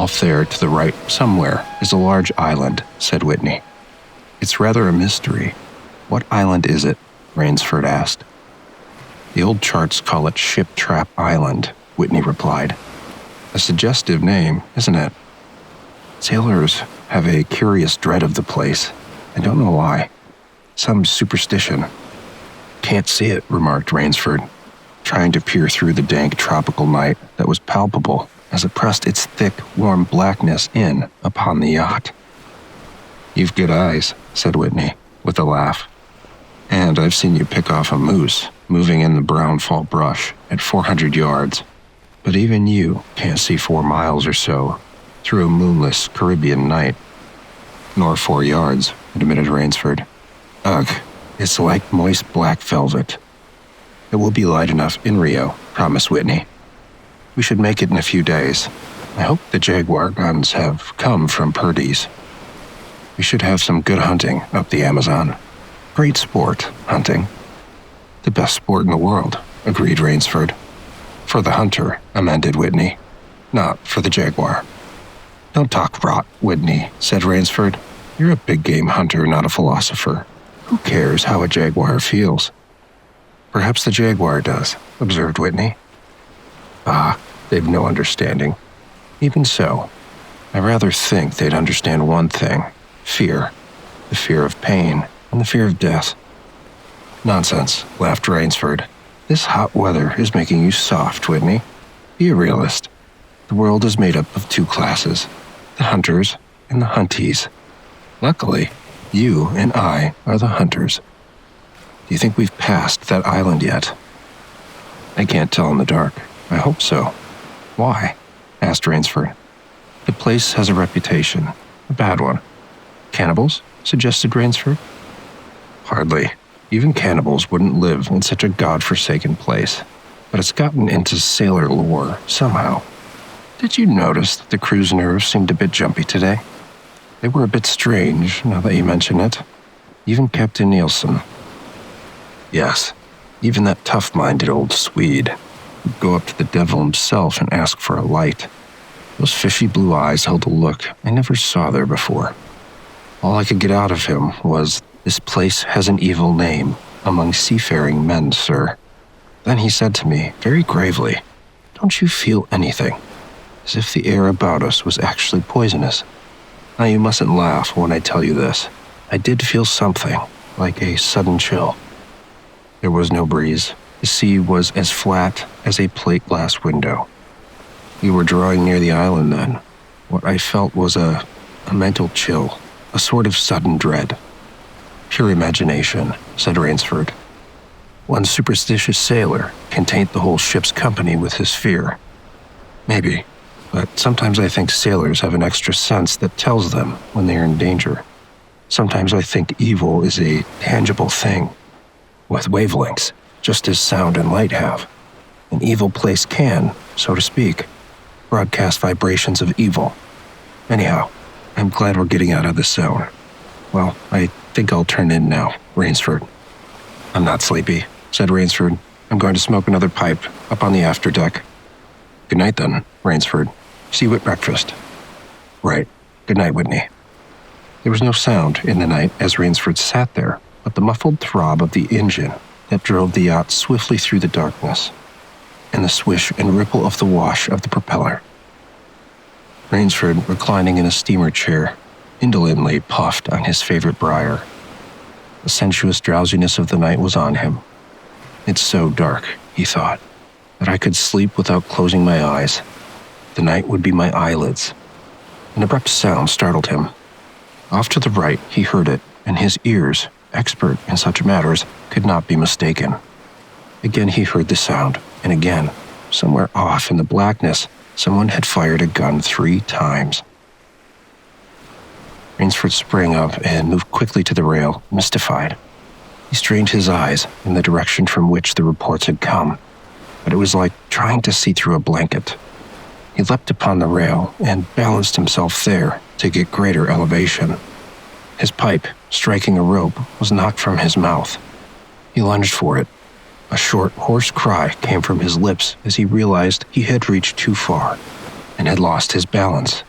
Off there to the right somewhere is a large island, said Whitney. It's rather a mystery. What island is it? Rainsford asked. The old charts call it Ship Trap Island, Whitney replied. A suggestive name, isn't it? Sailors have a curious dread of the place. I don't know why. Some superstition. Can't see it, remarked Rainsford, trying to peer through the dank tropical night that was palpable as it pressed its thick, warm blackness in upon the yacht. You've good eyes, said Whitney, with a laugh. And I've seen you pick off a moose moving in the brown fall brush at 400 yards. But even you can't see 4 miles or so through a moonless Caribbean night. Nor 4 yards, admitted Rainsford. Ugh, it's like moist black velvet. It will be light enough in Rio, promised Whitney. We should make it in a few days. I hope the Jaguar guns have come from Purdy's. We should have some good hunting up the Amazon. Great sport, hunting. The best sport in the world, agreed Rainsford. For the hunter, amended Whitney. Not for the Jaguar. Don't talk rot, Whitney, said Rainsford. You're a big game hunter, not a philosopher. Who cares how a Jaguar feels? Perhaps the Jaguar does, observed Whitney. Ah, they've no understanding. Even so, I rather think they'd understand one thing. Fear. The fear of pain and the fear of death. Nonsense, laughed Rainsford. This hot weather is making you soft, Whitney. Be a realist. The world is made up of 2 classes, the hunters and the hunties. Luckily, you and I are the hunters. Do you think we've passed that island yet? I can't tell in the dark. I hope so. Why? Asked Rainsford. The place has a reputation, a bad one. Cannibals? Suggested Rainsford. Hardly. Even cannibals wouldn't live in such a god-forsaken place. But it's gotten into sailor lore somehow. Did you notice that the crew's nerves seemed a bit jumpy today? They were a bit strange, now that you mention it. Even Captain Nielsen. Yes, even that tough-minded old Swede would go up to the devil himself and ask for a light. Those fishy blue eyes held a look I never saw there before. All I could get out of him was, "This place has an evil name among seafaring men, sir." Then he said to me, very gravely, "Don't you feel anything?" As if the air about us was actually poisonous. Now you mustn't laugh when I tell you this. I did feel something, like a sudden chill. There was no breeze. The sea was as flat as a plate glass window. We were drawing near the island then. What I felt was a mental chill, a sort of sudden dread. Pure imagination, said Rainsford. One superstitious sailor can taint the whole ship's company with his fear. Maybe, but sometimes I think sailors have an extra sense that tells them when they are in danger. Sometimes I think evil is a tangible thing, with wavelengths, just as sound and light have. An evil place can, so to speak, broadcast vibrations of evil. Anyhow, I'm glad we're getting out of this zone. Well, I think I'll turn in now, Rainsford. I'm not sleepy, said Rainsford. I'm going to smoke another pipe up on the afterdeck. Good night then, Rainsford. See you at breakfast. Right. Good night, Whitney. There was no sound in the night as Rainsford sat there, but the muffled throb of the engine that drove the yacht swiftly through the darkness, and the swish and ripple of the wash of the propeller. Rainsford, reclining in a steamer chair, indolently puffed on his favorite briar. The sensuous drowsiness of the night was on him. It's so dark, he thought, that I could sleep without closing my eyes. The night would be my eyelids. An abrupt sound startled him. Off to the right, he heard it, and his ears, expert in such matters, could not be mistaken. Again he heard the sound, and again, somewhere off in the blackness, someone had fired a gun 3 times. Rainsford sprang up and moved quickly to the rail, mystified. He strained his eyes in the direction from which the reports had come, but it was like trying to see through a blanket. He leapt upon the rail and balanced himself there to get greater elevation. His pipe, striking a rope, was knocked from his mouth. He lunged for it. A short, hoarse cry came from his lips as he realized he had reached too far and had lost his balance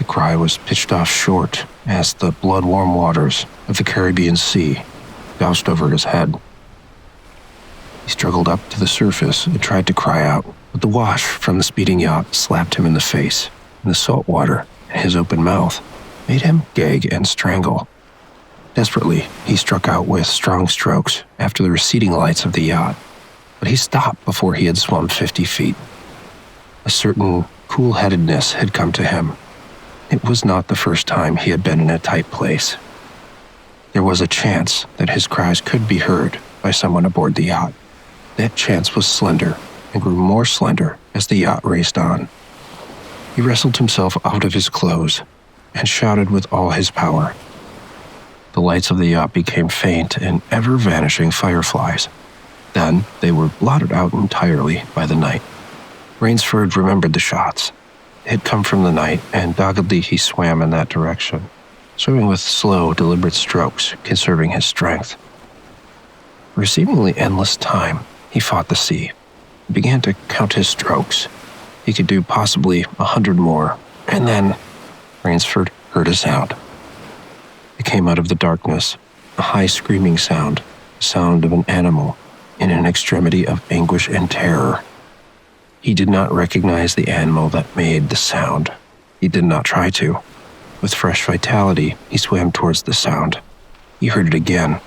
The cry was pitched off short as the blood-warm waters of the Caribbean Sea doused over his head. He struggled up to the surface and tried to cry out, but the wash from the speeding yacht slapped him in the face, and the salt water in his open mouth made him gag and strangle. Desperately, he struck out with strong strokes after the receding lights of the yacht, but he stopped before he had swum 50 feet. A certain cool-headedness had come to him. It was not the first time he had been in a tight place. There was a chance that his cries could be heard by someone aboard the yacht. That chance was slender and grew more slender as the yacht raced on. He wrestled himself out of his clothes and shouted with all his power. The lights of the yacht became faint and ever-vanishing fireflies. Then they were blotted out entirely by the night. Rainsford remembered the shots. They had come from the night, and doggedly he swam in that direction, swimming with slow, deliberate strokes, conserving his strength. For a seemingly endless time, he fought the sea. He began to count his strokes. He could do possibly 100 more, and then Rainsford heard a sound. It came out of the darkness, a high screaming sound, the sound of an animal in an extremity of anguish and terror. He did not recognize the animal that made the sound. He did not try to. With fresh vitality, he swam towards the sound. He heard it again.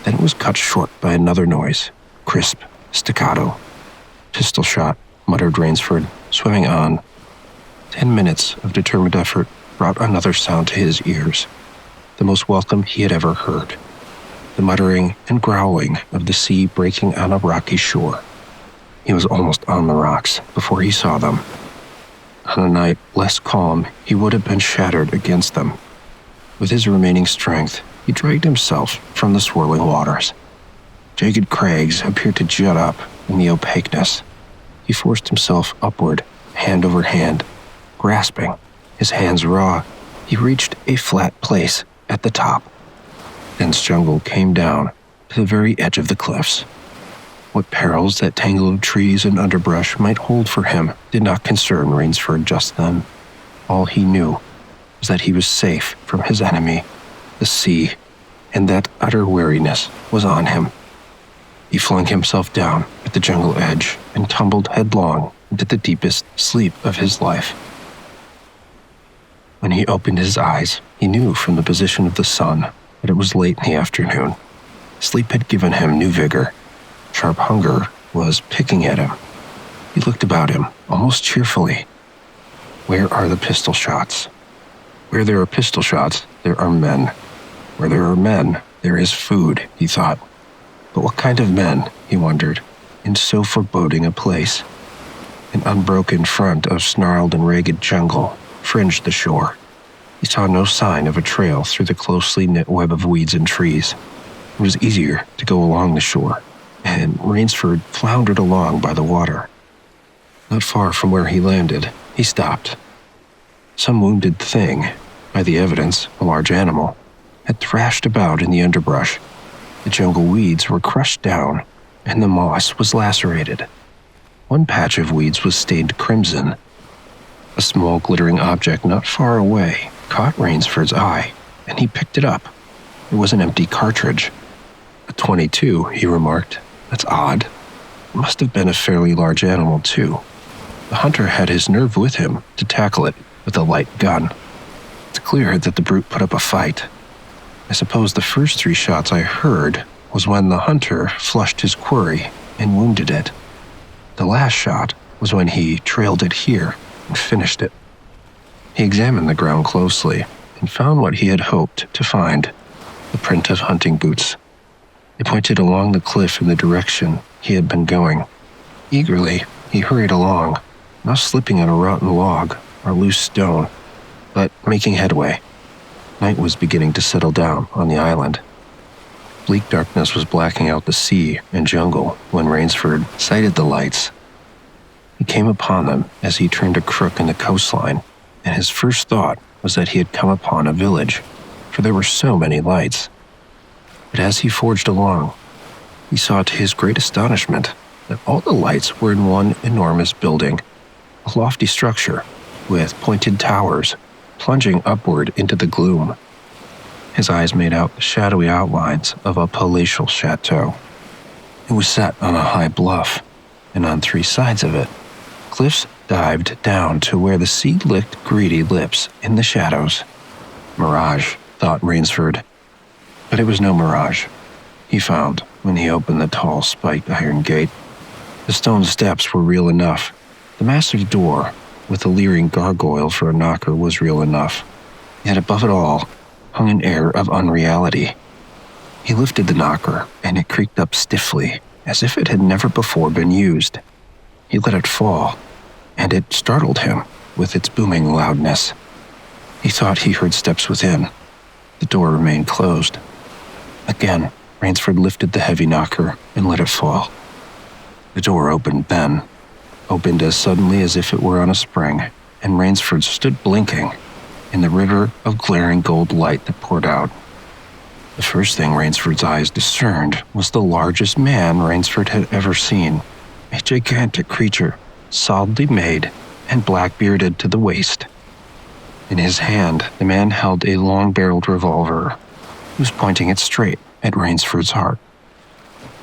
Then it was cut short by another noise, crisp, staccato. "Pistol shot," muttered Rainsford, swimming on. 10 minutes of determined effort brought another sound to his ears, the most welcome he had ever heard, the muttering and growling of the sea breaking on a rocky shore. He was almost on the rocks before he saw them. On a night less calm, he would have been shattered against them. With his remaining strength, he dragged himself from the swirling waters. Jagged crags appeared to jut up in the opaqueness. He forced himself upward, hand over hand. Grasping, his hands raw, he reached a flat place at the top. Dense jungle came down to the very edge of the cliffs. What perils that tangle of trees and underbrush might hold for him did not concern Rainsford just then. All he knew was that he was safe from his enemy, the sea, and that utter weariness was on him. He flung himself down at the jungle edge and tumbled headlong into the deepest sleep of his life. When he opened his eyes, he knew from the position of the sun that it was late in the afternoon. Sleep had given him new vigor. Sharp hunger was picking at him. He looked about him, almost cheerfully. Where are the pistol shots? Where there are pistol shots, there are men. Where there are men, there is food, he thought. But what kind of men, he wondered, in so foreboding a place? An unbroken front of snarled and ragged jungle fringed the shore. He saw no sign of a trail through the closely knit web of weeds and trees. It was easier to go along the shore, and Rainsford floundered along by the water. Not far from where he landed, he stopped. Some wounded thing, by the evidence, a large animal, had thrashed about in the underbrush. The jungle weeds were crushed down, and the moss was lacerated. One patch of weeds was stained crimson. A small glittering object not far away caught Rainsford's eye, and he picked it up. It was an empty cartridge. A .22, he remarked. That's odd. It must have been a fairly large animal, too. The hunter had his nerve with him to tackle it with a light gun. It's clear that the brute put up a fight. I suppose the first 3 shots I heard was when the hunter flushed his quarry and wounded it. The last shot was when he trailed it here and finished it. He examined the ground closely and found what he had hoped to find, the print of hunting boots. They pointed along the cliff in the direction he had been going. Eagerly, he hurried along, not slipping on a rotten log or loose stone, but making headway. Night was beginning to settle down on the island. Bleak darkness was blacking out the sea and jungle when Rainsford sighted the lights. He came upon them as he turned a crook in the coastline, and his first thought was that he had come upon a village, for there were so many lights. But as he forged along, he saw to his great astonishment that all the lights were in one enormous building, a lofty structure with pointed towers, plunging upward into the gloom. His eyes made out the shadowy outlines of a palatial chateau. It was set on a high bluff, and on 3 sides of it, cliffs dived down to where the sea licked greedy lips in the shadows. Mirage, thought Rainsford. But it was no mirage, he found when he opened the tall spiked iron gate. The stone steps were real enough. The massive door, with a leering gargoyle for a knocker, was real enough. Yet above it all hung an air of unreality. He lifted the knocker, and it creaked up stiffly, as if it had never before been used. He let it fall, and it startled him with its booming loudness. He thought he heard steps within. The door remained closed. Again, Rainsford lifted the heavy knocker and let it fall. The door opened then, opened as suddenly as if it were on a spring, and Rainsford stood blinking in the river of glaring gold light that poured out. The first thing Rainsford's eyes discerned was the largest man Rainsford had ever seen, a gigantic creature, solidly made and black-bearded to the waist. In his hand, the man held a long-barreled revolver. He was pointing it straight at Rainsford's heart.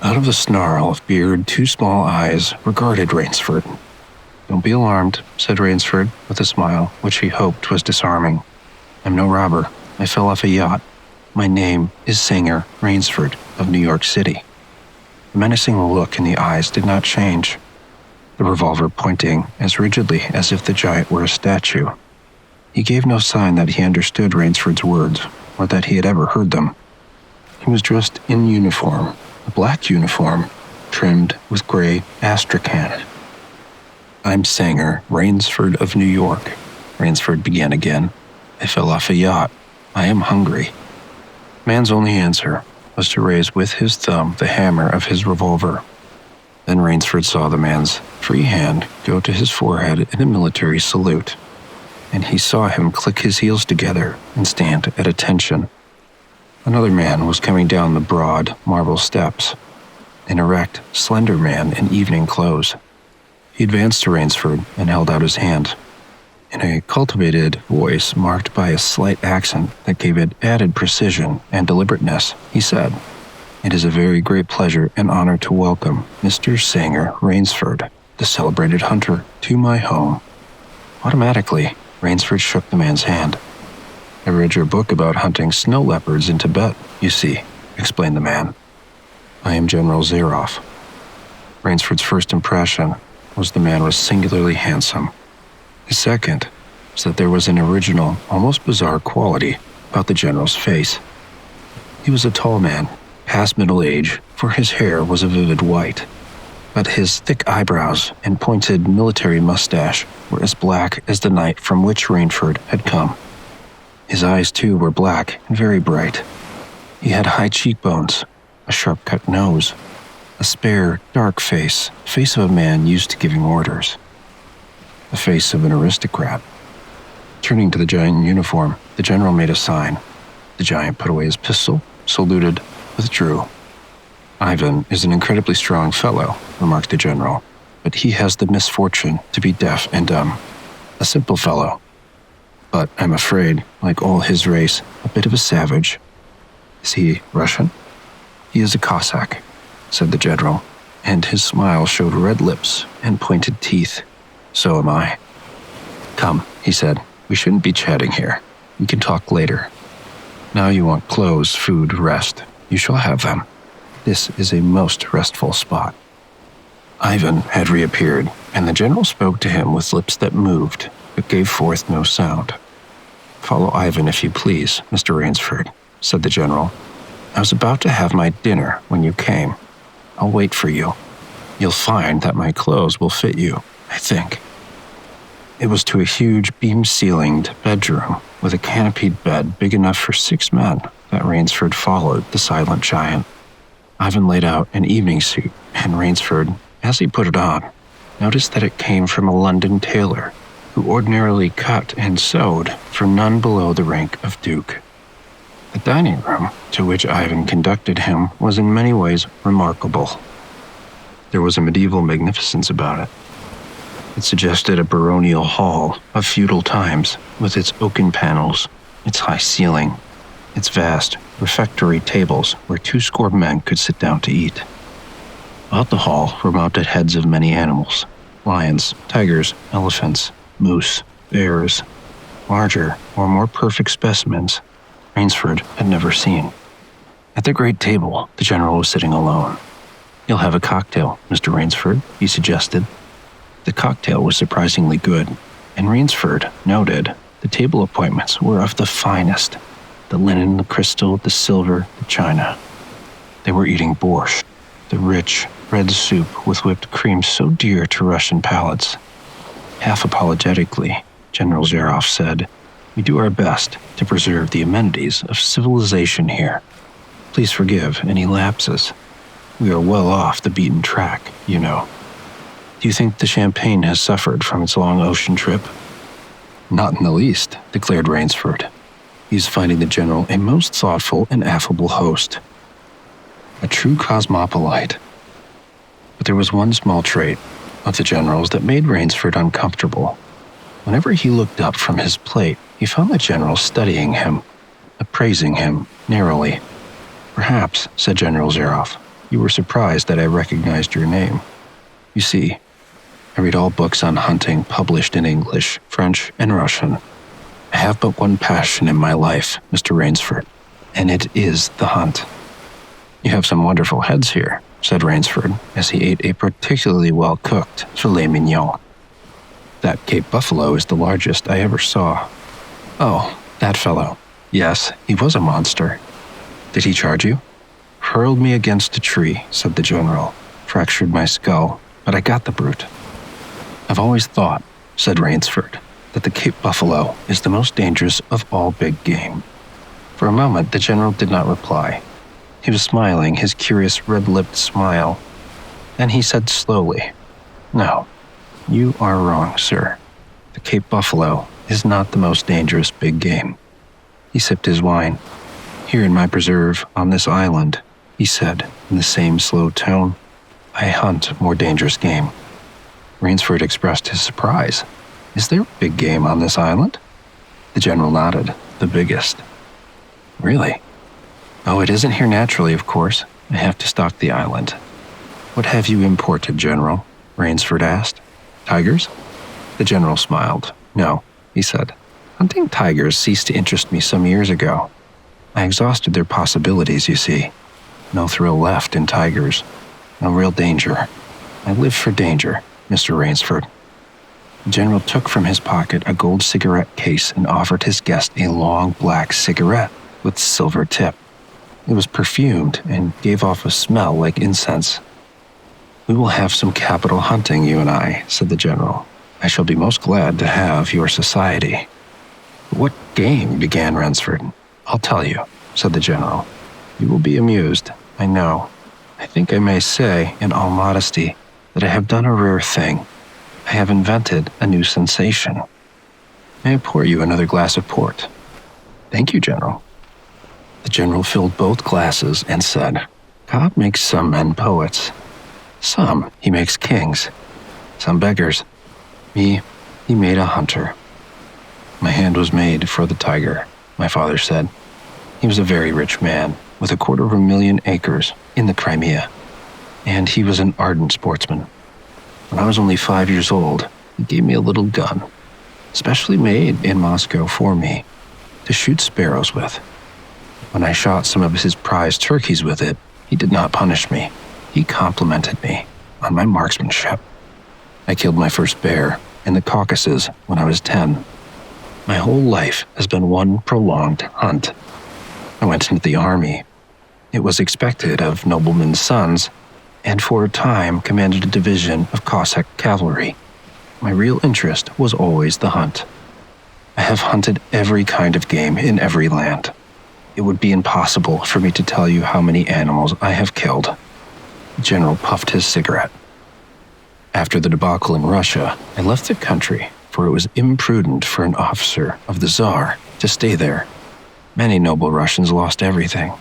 Out of the snarl of beard, 2 small eyes regarded Rainsford. "Don't be alarmed," said Rainsford, with a smile which he hoped was disarming. "I'm no robber. I fell off a yacht. My name is Sanger Rainsford of New York City." The menacing look in the eyes did not change, the revolver pointing as rigidly as if the giant were a statue. He gave no sign that he understood Rainsford's words, or that he had ever heard them. He was dressed in uniform, a black uniform, trimmed with gray astrakhan. "I'm Sanger Rainsford of New York," Rainsford began again. "I fell off a yacht. I am hungry." Man's only answer was to raise with his thumb the hammer of his revolver. Then Rainsford saw the man's free hand go to his forehead in a military salute, and he saw him click his heels together and stand at attention. Another man was coming down the broad marble steps, an erect, slender man in evening clothes. He advanced to Rainsford and held out his hand. In a cultivated voice marked by a slight accent that gave it added precision and deliberateness, he said, "It is a very great pleasure and honor to welcome Mr. Sanger Rainsford, the celebrated hunter, to my home." Automatically, Rainsford shook the man's hand. "I read your book about hunting snow leopards in Tibet, you see," explained the man. "I am General Zaroff." Rainsford's first impression was the man was singularly handsome. His second was that there was an original, almost bizarre quality about the general's face. He was a tall man, past middle age, for his hair was a vivid white, but his thick eyebrows and pointed military mustache were as black as the night from which Rainsford had come. His eyes, too, were black and very bright. He had high cheekbones, a sharp-cut nose, a spare, dark face of a man used to giving orders. The face of an aristocrat. Turning to the giant in uniform, the general made a sign. The giant put away his pistol, saluted, withdrew. "Ivan is an incredibly strong fellow," remarked the general, "but he has the misfortune to be deaf and dumb. A simple fellow, but I'm afraid, like all his race, a bit of a savage." "Is he Russian?" "He is a Cossack," said the general, and his smile showed red lips and pointed teeth. "So am I." "Come," he said, "we shouldn't be chatting here. We can talk later. Now you want clothes, food, rest. You shall have them. This is a most restful spot." Ivan had reappeared, and the general spoke to him with lips that moved, but gave forth no sound. "Follow Ivan if you please, Mr. Rainsford," said the general. "I was about to have my dinner when you came. I'll wait for you. You'll find that my clothes will fit you, I think." It was to a huge beam-ceilinged bedroom with a canopied bed big enough for 6 men that Rainsford followed the silent giant. Ivan laid out an evening suit, and Rainsford, as he put it on, noticed that it came from a London tailor who ordinarily cut and sewed for none below the rank of duke. The dining room, to which Ivan conducted him, was in many ways remarkable. There was a medieval magnificence about it. It suggested a baronial hall of feudal times, with its oaken panels, its high ceiling, its vast refectory tables where 20 men could sit down to eat. About the hall were mounted heads of many animals: lions, tigers, elephants, moose, bears, larger or more perfect specimens Rainsford had never seen. At the great table, the general was sitting alone. "You'll have a cocktail, Mr. Rainsford," he suggested. The cocktail was surprisingly good, and Rainsford noted the table appointments were of the finest: the linen, the crystal, the silver, the china. They were eating borscht, the rich, red soup with whipped cream so dear to Russian palates. Half apologetically, General Zaroff said, "We do our best to preserve the amenities of civilization here. Please forgive any lapses. We are well off the beaten track, you know." "Do you think the champagne has suffered from its long ocean trip?" "Not in the least," declared Rainsford. "He's finding the general a most thoughtful and affable host. A true cosmopolite." But there was one small trait of the general's that made Rainsford uncomfortable. Whenever he looked up from his plate, he found the general studying him, appraising him narrowly. "Perhaps," said General Zaroff, "you were surprised that I recognized your name. You see, I read all books on hunting published in English, French, and Russian. I have but one passion in my life, Mr. Rainsford, and it is the hunt." "You have some wonderful heads here," said Rainsford, as he ate a particularly well-cooked filet mignon. "That Cape buffalo is the largest I ever saw." "Oh, that fellow. Yes, he was a monster." "Did he charge you?" "Hurled me against a tree," said the general. "Fractured my skull, but I got the brute." "I've always thought," said Rainsford, "that the Cape buffalo is the most dangerous of all big game." For a moment, the general did not reply. He was smiling his curious red-lipped smile. Then he said slowly, "No, you are wrong, sir. The Cape buffalo is not the most dangerous big game." He sipped his wine. "Here in my preserve on this island," he said in the same slow tone, "I hunt more dangerous game." Rainsford expressed his surprise. "Is there big game on this island?" The general nodded. "The biggest." "Really?" "Oh, it isn't here naturally, of course. I have to stock the island." "What have you imported, General?" Rainsford asked. "Tigers?" The general smiled. "No," he said. "Hunting tigers ceased to interest me some years ago. I exhausted their possibilities, you see. No thrill left in tigers. No real danger. I live for danger, Mr. Rainsford." The general took from his pocket a gold cigarette case and offered his guest a long black cigarette with silver tip. It was perfumed and gave off a smell like incense. "We will have some capital hunting, you and I," said the general. "I shall be most glad to have your society." "What game?" began Rainsford. "I'll tell you," said the general. "You will be amused, I know. I think I may say, in all modesty, that I have done a rare thing. I have invented a new sensation. May I pour you another glass of port?" "Thank you, General." The general filled both glasses and said, "God makes some men poets. Some he makes kings. Some beggars. Me, he made a hunter." "My hand was made for the tiger," my father said. "He was a very rich man, with 250,000 acres in the Crimea, and he was an ardent sportsman. When I was only 5 years old, he gave me a little gun, specially made in Moscow for me, to shoot sparrows with. When I shot some of his prize turkeys with it, he did not punish me. He complimented me on my marksmanship. I killed my first bear in the Caucasus when I was 10. My whole life has been one prolonged hunt. I went into the army. It was expected of noblemen's sons, and for a time commanded a division of Cossack cavalry. My real interest was always the hunt. I have hunted every kind of game in every land. It would be impossible for me to tell you how many animals I have killed." The general puffed his cigarette. "After the debacle in Russia, I left the country, for it was imprudent for an officer of the Tsar to stay there. Many noble Russians lost everything.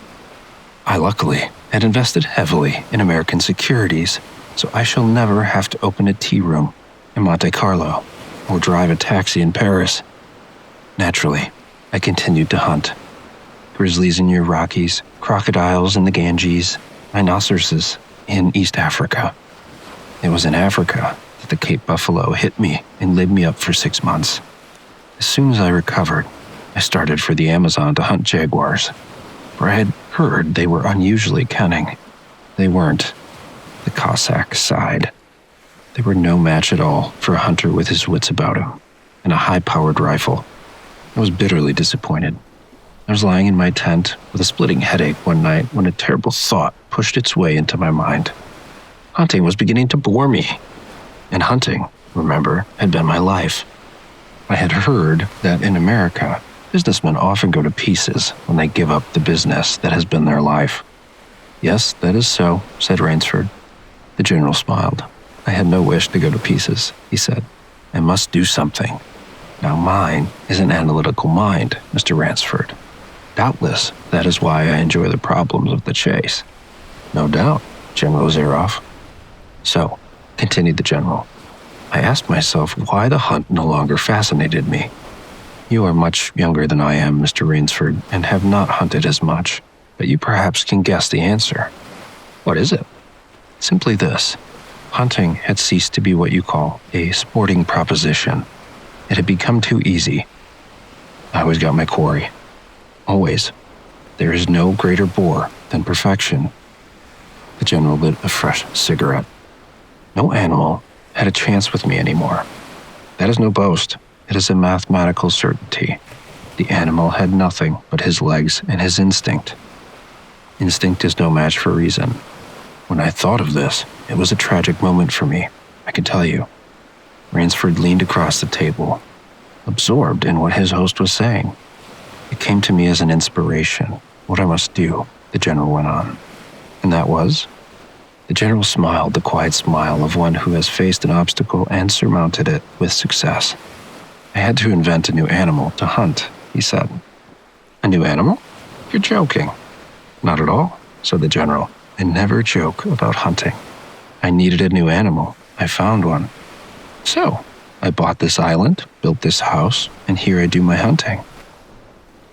I luckily had invested heavily in American securities, so I shall never have to open a tea room. in Monte Carlo, or drive a taxi in Paris. Naturally, I continued to hunt. Grizzlies in your Rockies, crocodiles in the Ganges, rhinoceroses in East Africa. It was in Africa that the Cape buffalo hit me and laid me up for 6 months. As soon as I recovered, I started for the Amazon to hunt jaguars, for I had heard they were unusually cunning. They weren't. The Cossack sighed. They were no match at all for a hunter with his wits about him, and a high-powered rifle. I was bitterly disappointed. I was lying in my tent with a splitting headache one night when a terrible thought pushed its way into my mind. Hunting was beginning to bore me. And hunting, remember, had been my life. I had heard that in America, businessmen often go to pieces when they give up the business that has been their life. Yes, that is so, said Rainsford. The general smiled. I had no wish to go to pieces, he said. I must do something. Now mine is an analytical mind, Mr. Rainsford. Doubtless, that is why I enjoy the problems of the chase. No doubt, General Zeroff. So, continued the general, I asked myself why the hunt no longer fascinated me. You are much younger than I am, Mr. Rainsford, and have not hunted as much, but you perhaps can guess the answer. What is it? Simply this. Hunting had ceased to be what you call a sporting proposition. It had become too easy. I always got my quarry. Always. There is no greater bore than perfection. The general lit a fresh cigarette. No animal had a chance with me anymore. That is no boast. It is a mathematical certainty. The animal had nothing but his legs and his instinct. Instinct is no match for reason. When I thought of this, it was a tragic moment for me, I can tell you. Rainsford leaned across the table, absorbed in what his host was saying. It came to me as an inspiration, what I must do, the general went on. And that was? The general smiled the quiet smile of one who has faced an obstacle and surmounted it with success. I had to invent a new animal to hunt, he said. A new animal? You're joking. Not at all, said the general. I never joke about hunting. I needed a new animal. I found one. So, I bought this island, built this house, and here I do my hunting.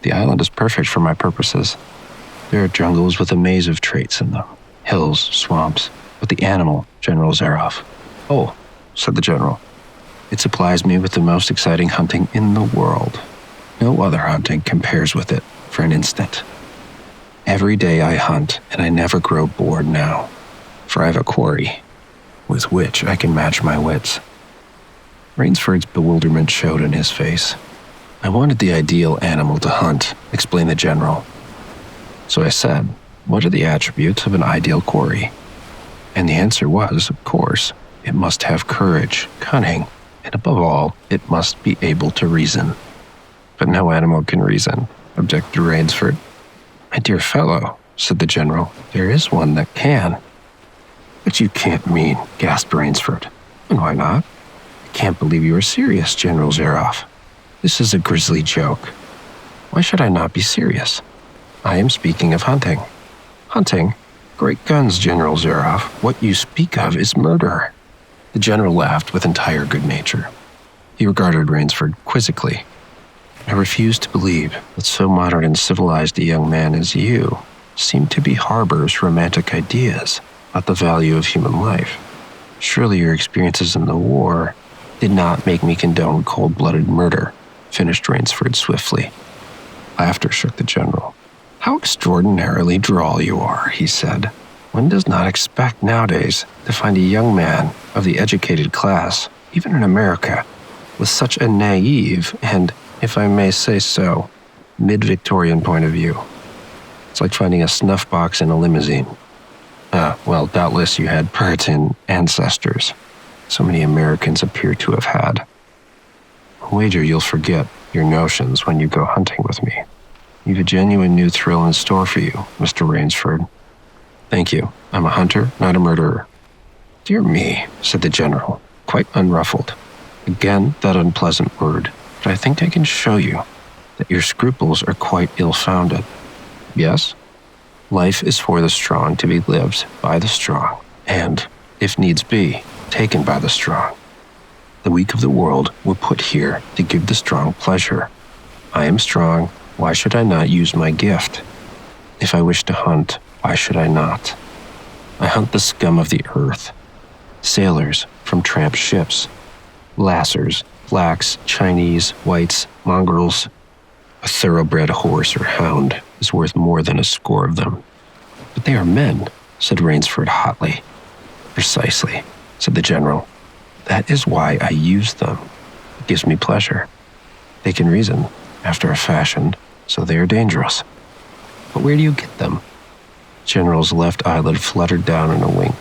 The island is perfect for my purposes. There are jungles with a maze of traits in them, hills, swamps, but the animal, General Zeroff. Oh, said the general. It supplies me with the most exciting hunting in the world. No other hunting compares with it for an instant. Every day I hunt, and I never grow bored now, for I have a quarry with which I can match my wits. Rainsford's bewilderment showed in his face. I wanted the ideal animal to hunt, explained the general. So I said, what are the attributes of an ideal quarry? And the answer was, of course, it must have courage, cunning, and above all, it must be able to reason. But no animal can reason, objected Rainsford. My dear fellow, said the general, there is one that can. But you can't mean, gasped Rainsford. And why not? I can't believe you are serious, General Zeroff. This is a grisly joke. Why should I not be serious? I am speaking of hunting. Hunting? Great guns, General Zeroff. What you speak of is murder. The general laughed with entire good nature. He regarded Rainsford quizzically. I refuse to believe that so modern and civilized a young man as you seem to be harbors romantic ideas about the value of human life. Surely your experiences in the war did not make me condone cold-blooded murder, finished Rainsford swiftly. Laughter shook the general. How extraordinarily droll you are, he said. One does not expect nowadays to find a young man of the educated class, even in America, with such a naive and, if I may say so, mid-Victorian point of view. It's like finding a snuff box in a limousine. Well, doubtless you had Puritan ancestors. So many Americans appear to have had. I wager you'll forget your notions when you go hunting with me. You've a genuine new thrill in store for you, Mr. Rainsford. Thank you. I'm a hunter, not a murderer. Dear me, said the general, quite unruffled. Again, that unpleasant word. But I think I can show you that your scruples are quite ill-founded. Yes? Life is for the strong to be lived by the strong, and, if needs be, taken by the strong. The weak of the world were put here to give the strong pleasure. I am strong, why should I not use my gift? If I wish to hunt, why should I not? I hunt the scum of the earth, sailors from tramp ships, lassers, blacks, Chinese, whites, mongrels. A thoroughbred horse or hound is worth more than a score of them. But they are men, said Rainsford hotly. Precisely, said the general. That is why I use them. It gives me pleasure. They can reason, after a fashion, so they are dangerous. But where do you get them? The general's left eyelid fluttered down in a wink.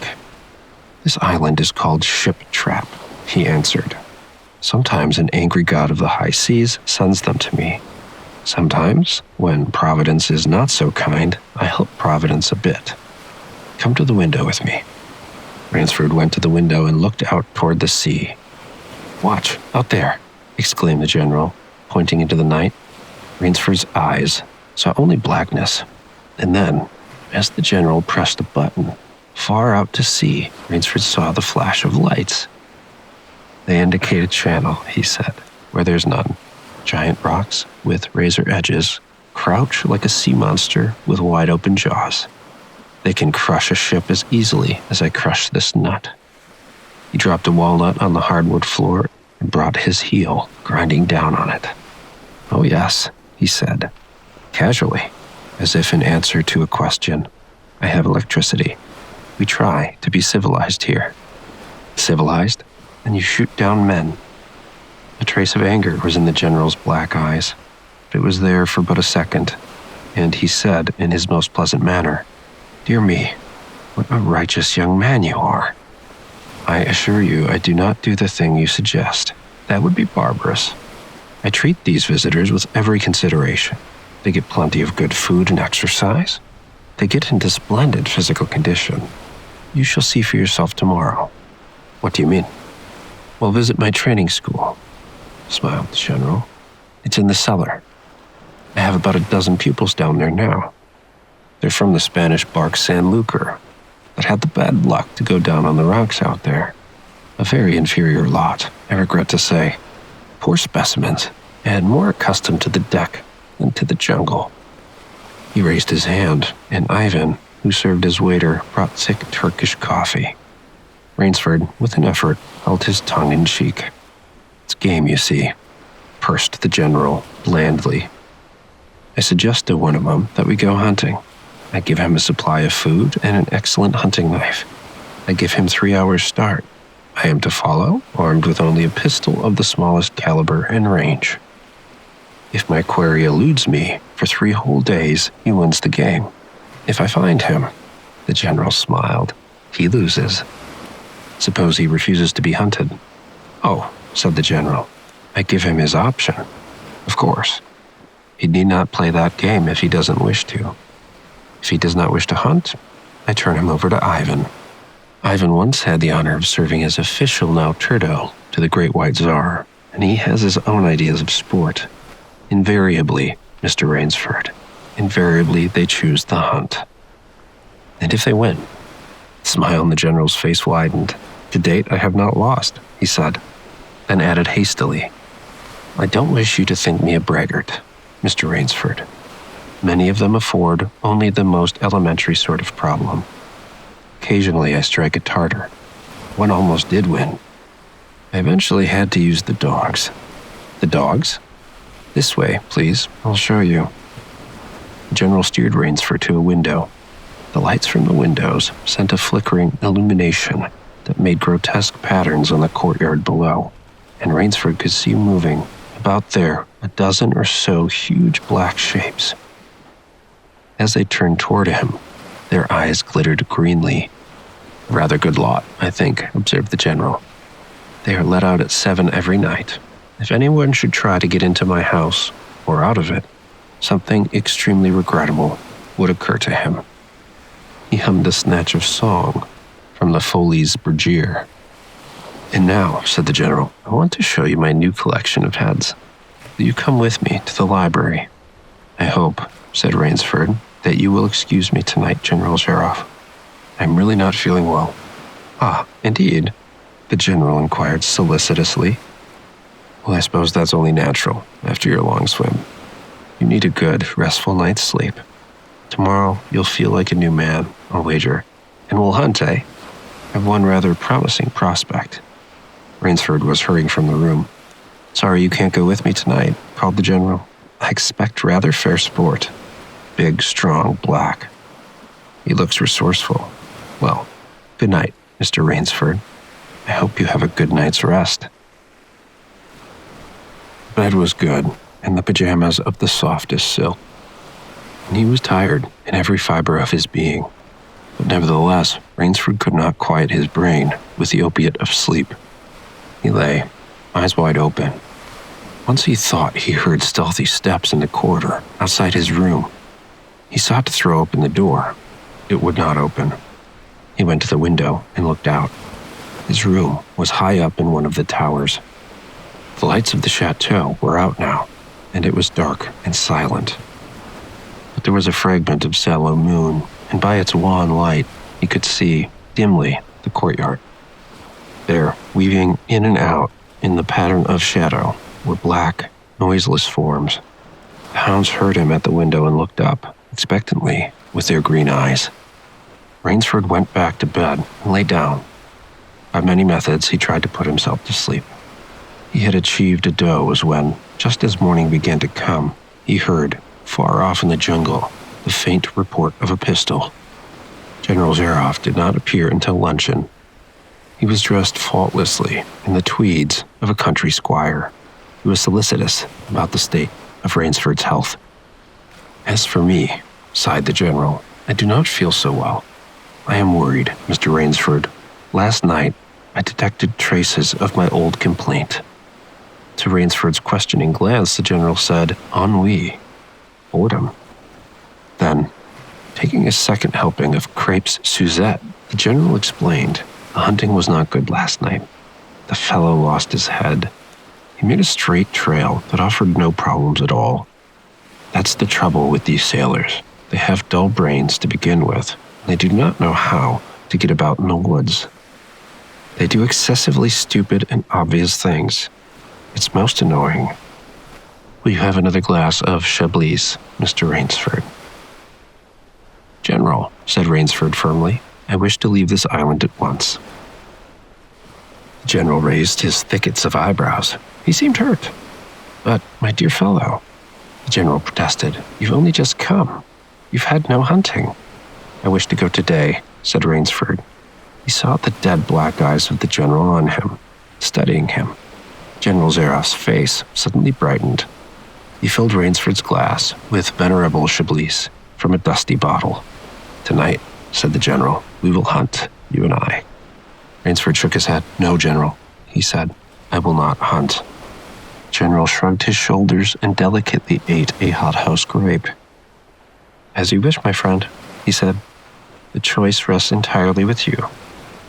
This island is called Ship Trap, he answered. Sometimes an angry god of the high seas sends them to me. Sometimes, when Providence is not so kind, I help Providence a bit. Come to the window with me. Rainsford went to the window and looked out toward the sea. Watch, out there, exclaimed the general, pointing into the night. Rainsford's eyes saw only blackness, and then, as the general pressed a button, far out to sea, Rainsford saw the flash of lights. They indicate a channel, he said, where there's none. Giant rocks with razor edges crouch like a sea monster with wide-open jaws. They can crush a ship as easily as I crush this nut. He dropped a walnut on the hardwood floor and brought his heel grinding down on it. Oh yes, he said, casually, as if in answer to a question. I have electricity. We try to be civilized here. Civilized? And you shoot down men. A trace of anger was in the general's black eyes, but it was there for but a second, and he said in his most pleasant manner, Dear me, what a righteous young man you are. I assure you I do not do the thing you suggest. That would be barbarous. I treat these visitors with every consideration. They get plenty of good food and exercise. They get into splendid physical condition. You shall see for yourself tomorrow. What do you mean? Well, visit my training school, smiled the general. It's in the cellar. I have about a dozen pupils down there now. They're from the Spanish bark San Lucar, that had the bad luck to go down on the rocks out there. A very inferior lot, I regret to say. Poor specimens, and more accustomed to the deck than to the jungle. He raised his hand, and Ivan, who served as waiter, brought thick Turkish coffee. Rainsford, with an effort, held his tongue in cheek. It's game, you see, pursed the general blandly. I suggest to one of them that we go hunting. I give him a supply of food and an excellent hunting knife. I give him 3 hours' start. I am to follow, armed with only a pistol of the smallest caliber and range. If my quarry eludes me for 3 whole days, he wins the game. If I find him, the general smiled, he loses. Suppose he refuses to be hunted. Oh, said the general, I give him his option. Of course. He need not play that game if he doesn't wish to. If he does not wish to hunt, I turn him over to Ivan. Ivan once had the honor of serving as official nauturdo to the Great White Tsar, and he has his own ideas of sport. Invariably, Mr. Rainsford, invariably they choose the hunt. And if they win? The smile on the general's face widened. To date, I have not lost, he said, then added hastily, I don't wish you to think me a braggart, Mr. Rainsford. Many of them afford only the most elementary sort of problem. Occasionally I strike a Tartar. One almost did win. I eventually had to use the dogs. The dogs? This way, please. I'll show you. The general steered Rainsford to a window. The lights from the windows sent a flickering illumination that made grotesque patterns on the courtyard below, and Rainsford could see moving, about there, a dozen or so huge black shapes. As they turned toward him, their eyes glittered greenly. A rather good lot, I think, observed the general. They are let out at 7 every night. If anyone should try to get into my house, or out of it, something extremely regrettable would occur to him. He hummed a snatch of song from the Foley's Bergier. And now, said the general, I want to show you my new collection of heads. Will you come with me to the library? I hope, said Rainsford, that you will excuse me tonight, General Sheriff. I'm really not feeling well. Ah, indeed. the general inquired solicitously. Well, I suppose that's only natural after your long swim. You need a good, restful night's sleep. Tomorrow, you'll feel like a new man, I'll wager. And we'll hunt, eh? I've one rather promising prospect. Rainsford was hurrying from the room. Sorry you can't go with me tonight, called the general. I expect rather fair sport. Big, strong, black. He looks resourceful. Well, good night, Mr. Rainsford. I hope you have a good night's rest. The bed was good, and the pajamas of the softest silk. And he was tired in every fiber of his being. But nevertheless, Rainsford could not quiet his brain with the opiate of sleep. He lay, eyes wide open. Once he thought he heard stealthy steps in the corridor outside his room. He sought to throw open the door. It would not open. He went to the window and looked out. His room was high up in one of the towers. The lights of the chateau were out now, and it was dark and silent. But there was a fragment of sallow moon, and by its wan light, he could see, dimly, the courtyard. There, weaving in and out in the pattern of shadow, were black, noiseless forms. The hounds heard him at the window and looked up, expectantly, with their green eyes. Rainsford went back to bed and lay down. By many methods, he tried to put himself to sleep. He had achieved a doze when, just as morning began to come, he heard, far off in the jungle, the faint report of a pistol. General Zaroff did not appear until luncheon. He was dressed faultlessly in the tweeds of a country squire. He was solicitous about the state of Rainsford's health. As for me, sighed the general, I do not feel so well. I am worried, Mr. Rainsford. Last night, I detected traces of my old complaint. To Rainsford's questioning glance, the general said, ennui, boredom. Then, taking a second helping of crepes Suzette, the general explained, the hunting was not good last night. The fellow lost his head. He made a straight trail that offered no problems at all. That's the trouble with these sailors. They have dull brains to begin with. They do not know how to get about in the woods. They do excessively stupid and obvious things. It's most annoying. Will you have another glass of Chablis, Mr. Rainsford? General, said Rainsford firmly, I wish to leave this island at once. The general raised his thickets of eyebrows. He seemed hurt. But, my dear fellow, the general protested, you've only just come. You've had no hunting. I wish to go today, said Rainsford. He saw the dead black eyes of the general on him, studying him. General Zaroff's face suddenly brightened. He filled Rainsford's glass with venerable Chablis from a dusty bottle. Tonight, said the general, we will hunt, you and I. Rainsford shook his head. No, General, he said. I will not hunt. General shrugged his shoulders and delicately ate a hothouse grape. As you wish, my friend, he said. The choice rests entirely with you.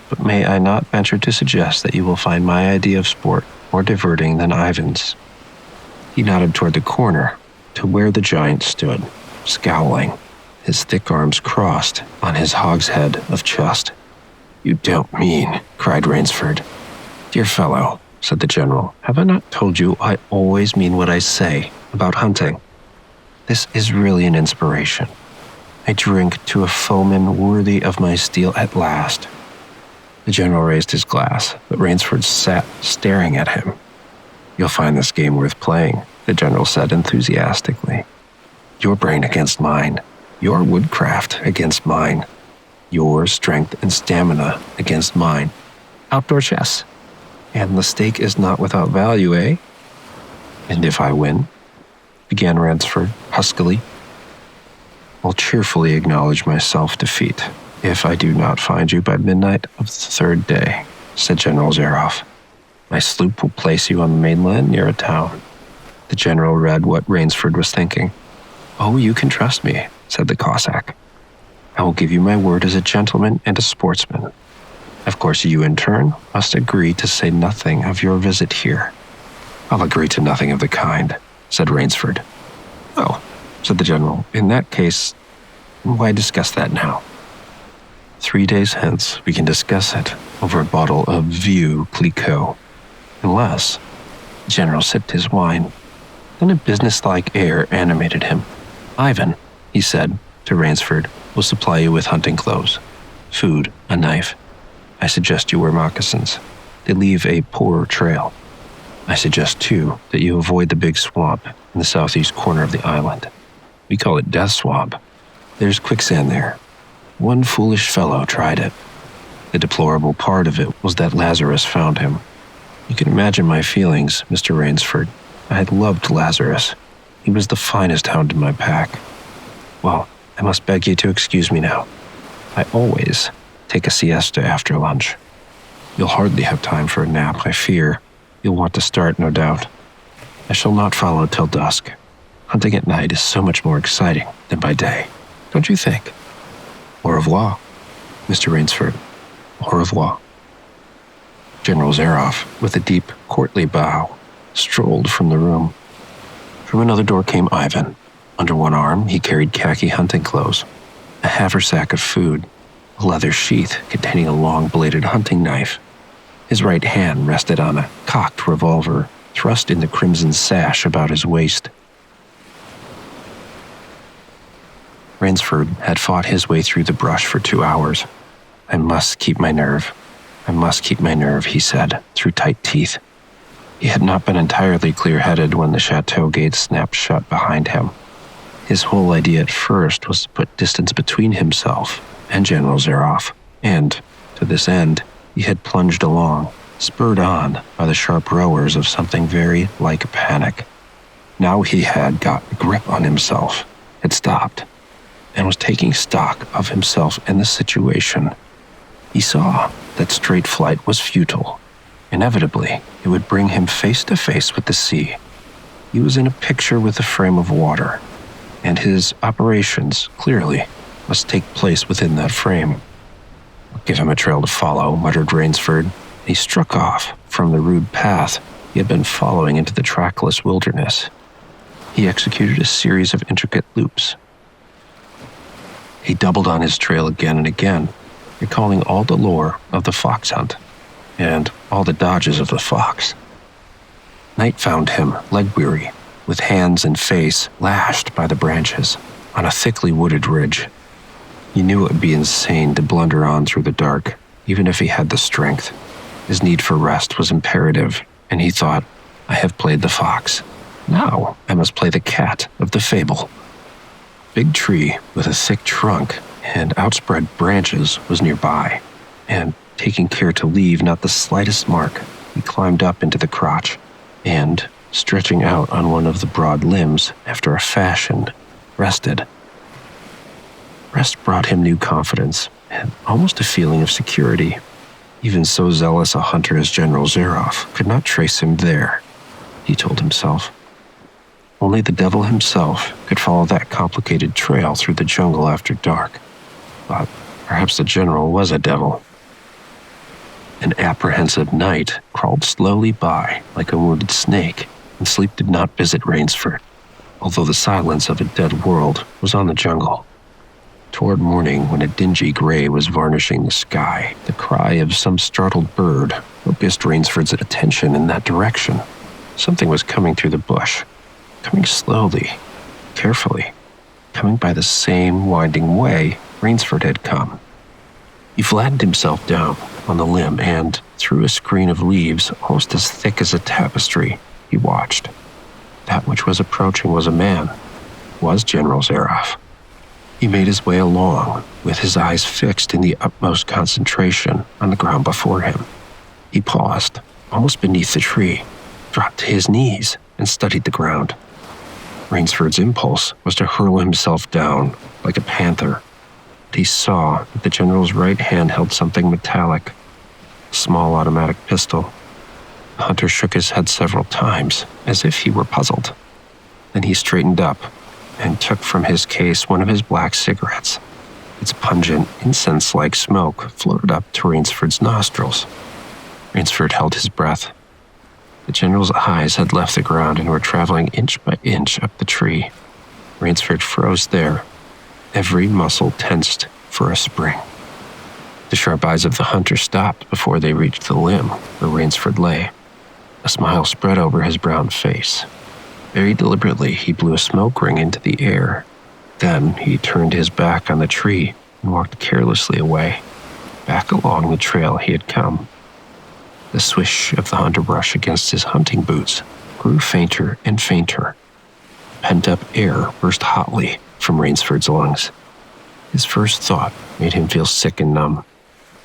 But may I not venture to suggest that you will find my idea of sport more diverting than Ivan's? He nodded toward the corner, to where the giant stood, scowling, his thick arms crossed on his hogshead of chest. You don't mean, cried Rainsford. Dear fellow, said the general, have I not told you I always mean what I say about hunting? This is really an inspiration. I drink to a foeman worthy of my steel at last. The general raised his glass, but Rainsford sat staring at him. You'll find this game worth playing, the general said enthusiastically. Your brain against mine, your woodcraft against mine, your strength and stamina against mine. Outdoor chess. And the stake is not without value, eh? And if I win? Began Rainsford huskily. I'll cheerfully acknowledge my self-defeat if I do not find you by midnight of the third day, said General Zaroff. My sloop will place you on the mainland near a town. The general read what Rainsford was thinking. Oh, you can trust me, said the Cossack. I will give you my word as a gentleman and a sportsman. Of course, you in turn must agree to say nothing of your visit here. I'll agree to nothing of the kind, said Rainsford. Oh, said the general, in that case, why discuss that now? 3 days hence we can discuss it, over a bottle of Vieux Clicquot. Unless, the general sipped his wine. Then a businesslike air animated him. "Ivan," he said to Rainsford, "will supply you with hunting clothes, food, a knife. I suggest you wear moccasins. They leave a poor trail. I suggest, too, that you avoid the big swamp in the southeast corner of the island. We call it Death Swamp. There's quicksand there. One foolish fellow tried it. The deplorable part of it was that Lazarus found him. You can imagine my feelings, Mr. Rainsford. I had loved Lazarus. He was the finest hound in my pack. Well, I must beg you to excuse me now. I always take a siesta after lunch. You'll hardly have time for a nap, I fear. You'll want to start, no doubt. I shall not follow till dusk. Hunting at night is so much more exciting than by day. Don't you think? Au revoir, Mr. Rainsford. Au revoir." General Zaroff, with a deep, courtly bow, strolled from the room. From another door came Ivan. Under one arm, he carried khaki hunting clothes, a haversack of food, a leather sheath containing a long-bladed hunting knife. His right hand rested on a cocked revolver thrust in the crimson sash about his waist. Rainsford had fought his way through the brush for 2 hours. "I must keep my nerve. I must keep my nerve," he said, through tight teeth. He had not been entirely clear-headed when the chateau gate snapped shut behind him. His whole idea at first was to put distance between himself and General Zaroff, and, to this end, he had plunged along, spurred on by the sharp rowers of something very like a panic. Now he had got a grip on himself, had stopped, and was taking stock of himself and the situation. He saw that straight flight was futile. Inevitably, it would bring him face to face with the sea. He was in a picture with a frame of water, and his operations, clearly, must take place within that frame. "Give him a trail to follow," muttered Rainsford. He struck off from the rude path he had been following into the trackless wilderness. He executed a series of intricate loops. He doubled on his trail again and again, recalling all the lore of the fox hunt and all the dodges of the fox. Night found him leg-weary, with hands and face lashed by the branches on a thickly wooded ridge. He knew it would be insane to blunder on through the dark, even if he had the strength. His need for rest was imperative, and he thought, "I have played the fox. Now I must play the cat of the fable." A big tree with a thick trunk and outspread branches was nearby, and, taking care to leave not the slightest mark, he climbed up into the crotch, and, stretching out on one of the broad limbs after a fashion, rested. Rest brought him new confidence and almost a feeling of security. Even so zealous a hunter as General Zaroff could not trace him there, he told himself. Only the devil himself could follow that complicated trail through the jungle after dark. But perhaps the general was a devil. An apprehensive night crawled slowly by like a wounded snake, and sleep did not visit Rainsford, although the silence of a dead world was on the jungle. Toward morning, when a dingy gray was varnishing the sky, the cry of some startled bird focused Rainsford's attention in that direction. Something was coming through the bush, coming slowly, carefully, coming by the same winding way Rainsford had come. He flattened himself down on the limb and, through a screen of leaves almost as thick as a tapestry, he watched. That which was approaching was a man, was General Zaroff. He made his way along, with his eyes fixed in the utmost concentration on the ground before him. He paused, almost beneath the tree, dropped to his knees, and studied the ground. Rainsford's impulse was to hurl himself down like a panther. But he saw that the general's right hand held something metallic, a small automatic pistol. The hunter shook his head several times, as if he were puzzled. Then he straightened up and took from his case one of his black cigarettes. Its pungent, incense-like smoke floated up to Rainsford's nostrils. Rainsford held his breath. The general's eyes had left the ground and were traveling inch by inch up the tree. Rainsford froze there, every muscle tensed for a spring. The sharp eyes of the hunter stopped before they reached the limb where Rainsford lay. A smile spread over his brown face. Very deliberately, he blew a smoke ring into the air. Then he turned his back on the tree and walked carelessly away, back along the trail he had come. The swish of the underbrush against his hunting boots grew fainter and fainter. Pent-up air burst hotly from Rainsford's lungs. His first thought made him feel sick and numb.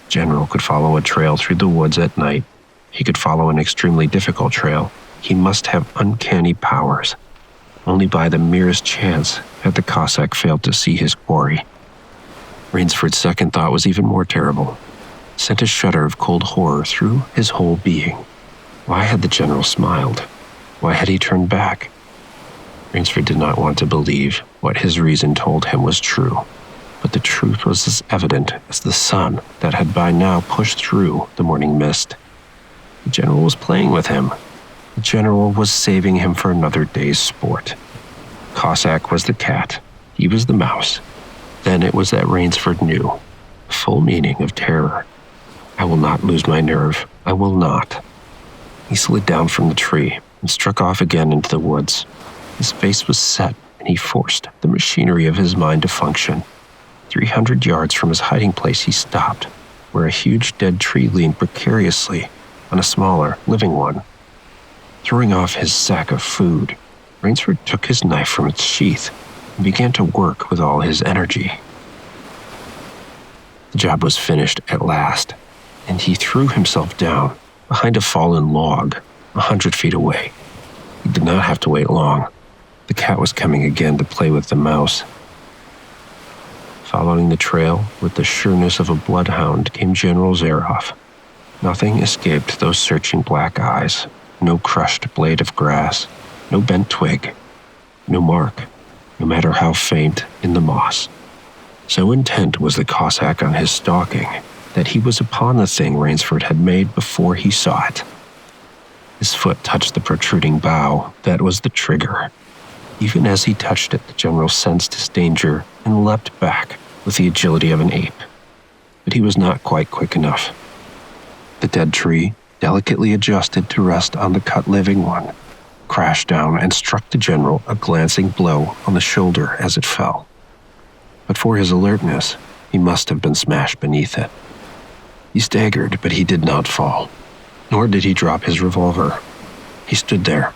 General could follow a trail through the woods at night. He could follow an extremely difficult trail. He must have uncanny powers. Only by the merest chance had the Cossack failed to see his quarry. Rainsford's second thought was even more terrible. It sent a shudder of cold horror through his whole being. Why had the general smiled? Why had he turned back? Rainsford did not want to believe what his reason told him was true, but the truth was as evident as the sun that had by now pushed through the morning mist. The general was playing with him. The general was saving him for another day's sport. Cossack was the cat. He was the mouse. Then it was that Rainsford knew the full meaning of terror. I will not lose my nerve. I will not. He slid down from the tree and struck off again into the woods. His face was set, and he forced the machinery of his mind to function. 300 yards from his hiding place, he stopped, where a huge dead tree leaned precariously on a smaller, living one. Throwing off his sack of food, Rainsford took his knife from its sheath and began to work with all his energy. The job was finished at last, and he threw himself down behind a fallen log 100 feet away. He did not have to wait long. The cat was coming again to play with the mouse. Following the trail with the sureness of a bloodhound came General Zaroff. Nothing escaped those searching black eyes. No crushed blade of grass, no bent twig, no mark, no matter how faint, in the moss. So intent was the Cossack on his stalking that he was upon the thing Rainsford had made before he saw it. His foot touched the protruding bough that was the trigger. Even as he touched it, the general sensed his danger and leapt back with the agility of an ape. But he was not quite quick enough. The dead tree, delicately adjusted to rest on the cut living one, crashed down and struck the general a glancing blow on the shoulder as it fell. But for his alertness, he must have been smashed beneath it. He staggered, but he did not fall, nor did he drop his revolver. He stood there,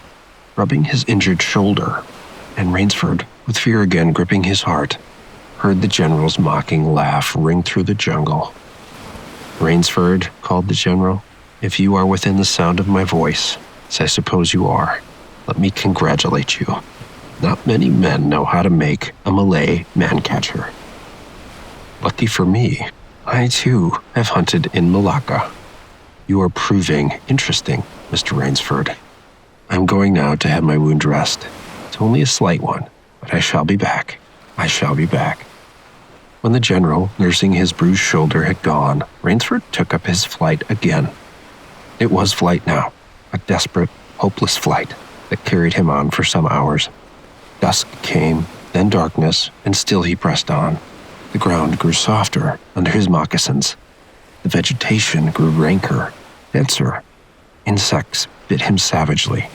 rubbing his injured shoulder, and Rainsford, with fear again gripping his heart, heard the general's mocking laugh ring through the jungle. "Rainsford," called the general, "if you are within the sound of my voice, as I suppose you are, let me congratulate you. Not many men know how to make a Malay man-catcher. Lucky for me, I too have hunted in Malacca. You are proving interesting, Mr. Rainsford. I'm going now to have my wound dressed. It's only a slight one, but I shall be back. I shall be back." When the general, nursing his bruised shoulder, had gone, Rainsford took up his flight again. It was flight now, a desperate, hopeless flight that carried him on for some hours. Dusk came, then darkness, and still he pressed on. The ground grew softer under his moccasins. The vegetation grew ranker, denser. Insects bit him savagely.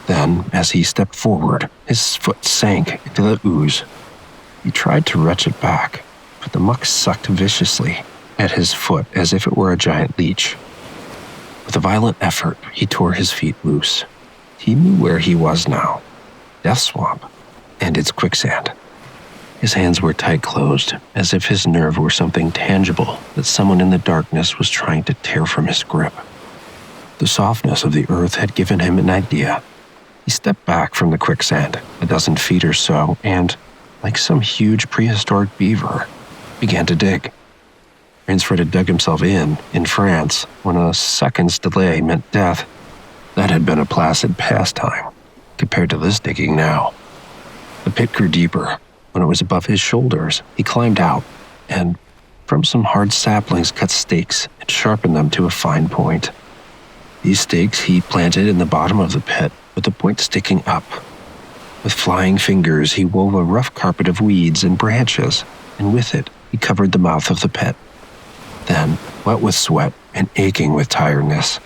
Then, as he stepped forward, his foot sank into the ooze. He tried to wrench it back, but the muck sucked viciously at his foot as if it were a giant leech. With a violent effort, he tore his feet loose. He knew where he was now. Death Swamp and its quicksand. His hands were tight-closed, as if his nerve were something tangible that someone in the darkness was trying to tear from his grip. The softness of the earth had given him an idea. He stepped back from the quicksand, a dozen feet or so, and, like some huge prehistoric beaver, began to dig. Rainsford had dug himself in France, when a second's delay meant death. That had been a placid pastime, compared to this digging now. The pit grew deeper. When it was above his shoulders, he climbed out, and from some hard saplings cut stakes and sharpened them to a fine point. These stakes he planted in the bottom of the pit, with the point sticking up. With flying fingers, he wove a rough carpet of weeds and branches, and with it, he covered the mouth of the pit. Then, wet with sweat and aching with tiredness,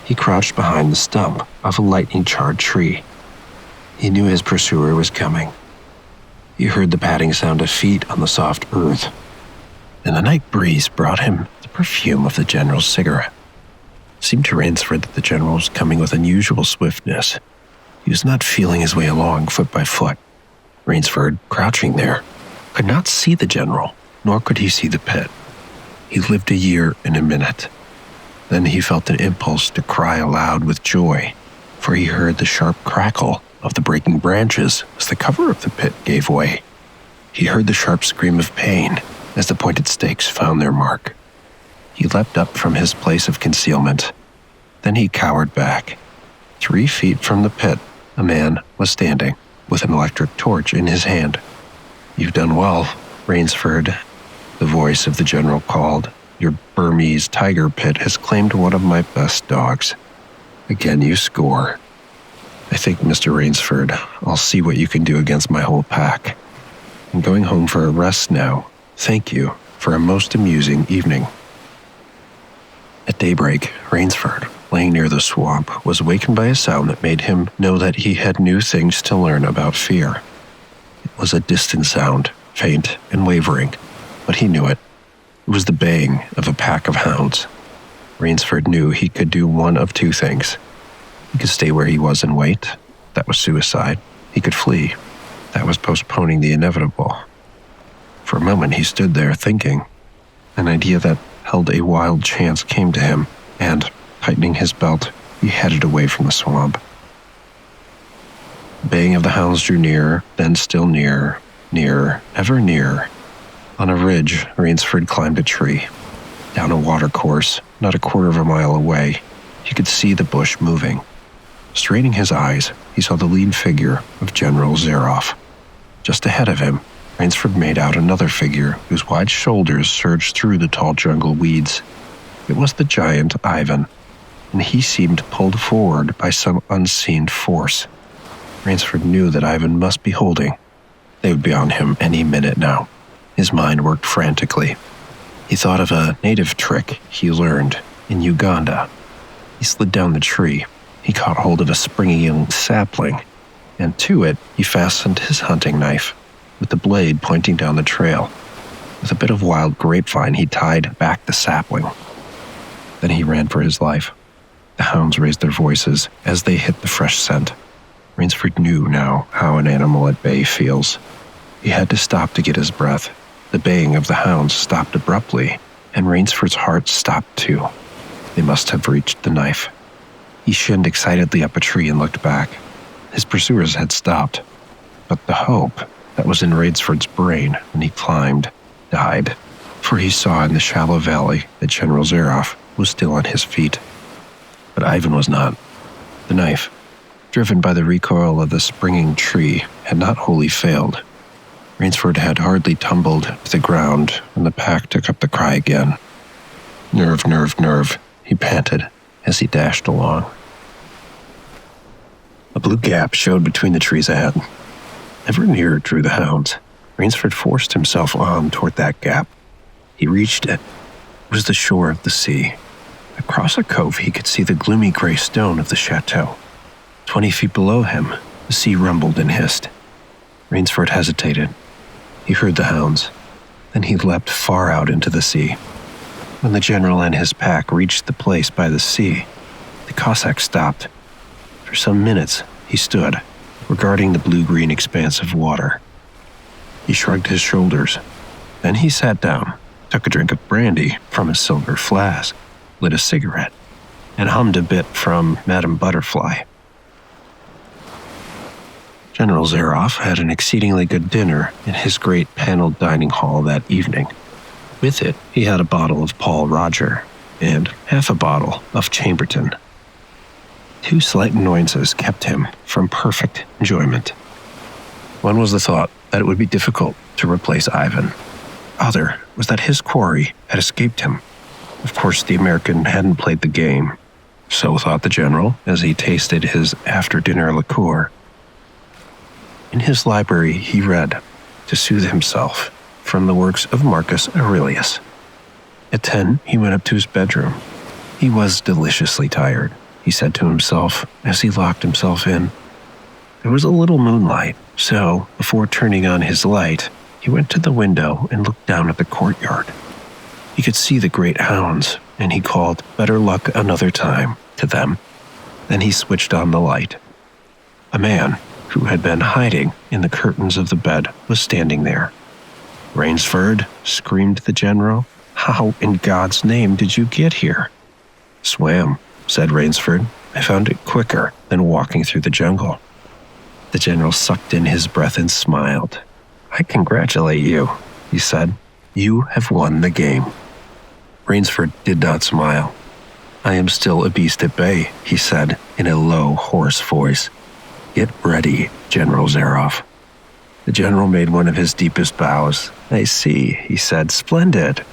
he crouched behind the stump of a lightning-charred tree. He knew his pursuer was coming. He heard the padding sound of feet on the soft earth, and the night breeze brought him the perfume of the general's cigarette. It seemed to Rainsford that the general was coming with unusual swiftness. He was not feeling his way along foot by foot. Rainsford, crouching there, could not see the general, nor could he see the pit. He lived a year in a minute. Then he felt an impulse to cry aloud with joy, for he heard the sharp crackle of the breaking branches as the cover of the pit gave way. He heard the sharp scream of pain as the pointed stakes found their mark. He leapt up from his place of concealment. Then he cowered back. 3 feet from the pit, a man was standing, with an electric torch in his hand. "You've done well, Rainsford," the voice of the general called. "Your Burmese tiger pit has claimed one of my best dogs. Again you score. I think, Mr. Rainsford, I'll see what you can do against my whole pack. I'm going home for a rest now. Thank you for a most amusing evening." At daybreak, Rainsford, laying near the swamp, was awakened by a sound that made him know that he had new things to learn about fear. It was a distant sound, faint and wavering, but he knew it. It was the baying of a pack of hounds. Rainsford knew he could do one of 2 things. He could stay where he was and wait. That was suicide. He could flee. That was postponing the inevitable. For a moment he stood there thinking. An idea that held a wild chance came to him, and, tightening his belt, he headed away from the swamp. The baying of the hounds drew nearer, then still nearer, nearer, ever nearer. On a ridge, Rainsford climbed a tree. Down a watercourse, not a quarter of a mile away, he could see the bush moving. Straining his eyes, he saw the lean figure of General Zaroff. Just ahead of him, Rainsford made out another figure whose wide shoulders surged through the tall jungle weeds. It was the giant Ivan, and he seemed pulled forward by some unseen force. Rainsford knew that Ivan must be holding. They would be on him any minute now. His mind worked frantically. He thought of a native trick he learned in Uganda. He slid down the tree. He caught hold of a springy young sapling, and to it he fastened his hunting knife, with the blade pointing down the trail. With a bit of wild grapevine, he tied back the sapling. Then he ran for his life. The hounds raised their voices as they hit the fresh scent. Rainsford knew now how an animal at bay feels. He had to stop to get his breath. The baying of the hounds stopped abruptly, and Rainsford's heart stopped too. They must have reached the knife. He shinned excitedly up a tree and looked back. His pursuers had stopped, but the hope that was in Rainsford's brain when he climbed died, for he saw in the shallow valley that General Zaroff was still on his feet. But Ivan was not. The knife, driven by the recoil of the springing tree, had not wholly failed. Rainsford had hardly tumbled to the ground when the pack took up the cry again. "Nerve, nerve, nerve," he panted as he dashed along. A blue gap showed between the trees ahead. Ever nearer drew the hounds. Rainsford forced himself on toward that gap. He reached it. It was the shore of the sea. Across a cove he could see the gloomy gray stone of the chateau. 20 feet below him, the sea rumbled and hissed. Rainsford hesitated. He heard the hounds. Then he leapt far out into the sea. When the general and his pack reached the place by the sea, the Cossack stopped. For some minutes he stood, regarding the blue-green expanse of water. He shrugged his shoulders. Then he sat down, took a drink of brandy from a silver flask, lit a cigarette, and hummed a bit from Madame Butterfly. General Zaroff had an exceedingly good dinner in his great paneled dining hall that evening. With it, he had a bottle of Paul Roger and half a bottle of Chambertin. 2 slight annoyances kept him from perfect enjoyment. One was the thought that it would be difficult to replace Ivan. Other was that his quarry had escaped him. Of course, the American hadn't played the game. So thought the general as he tasted his after-dinner liqueur. In his library he read, to soothe himself, from the works of Marcus Aurelius. At 10, he went up to his bedroom. He was deliciously tired, he said to himself as he locked himself in. There was a little moonlight, so before turning on his light, he went to the window and looked down at the courtyard. He could see the great hounds, and he called "better luck another time" to them. Then he switched on the light. A man, who had been hiding in the curtains of the bed, was standing there. "Rainsford," screamed the general, "how in God's name did you get here?" "Swam," said Rainsford. "I found it quicker than walking through the jungle." The general sucked in his breath and smiled. "I congratulate you," he said. "You have won the game." Rainsford did not smile. "I am still a beast at bay," he said in a low, hoarse voice. "Get ready, General Zaroff." The general made one of his deepest bows. "I see," he said. "Splendid.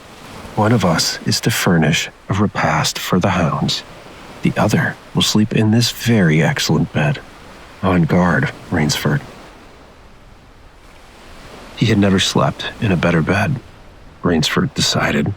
One of us is to furnish a repast for the hounds. The other will sleep in this very excellent bed. On guard, Rainsford." He had never slept in a better bed, Rainsford decided.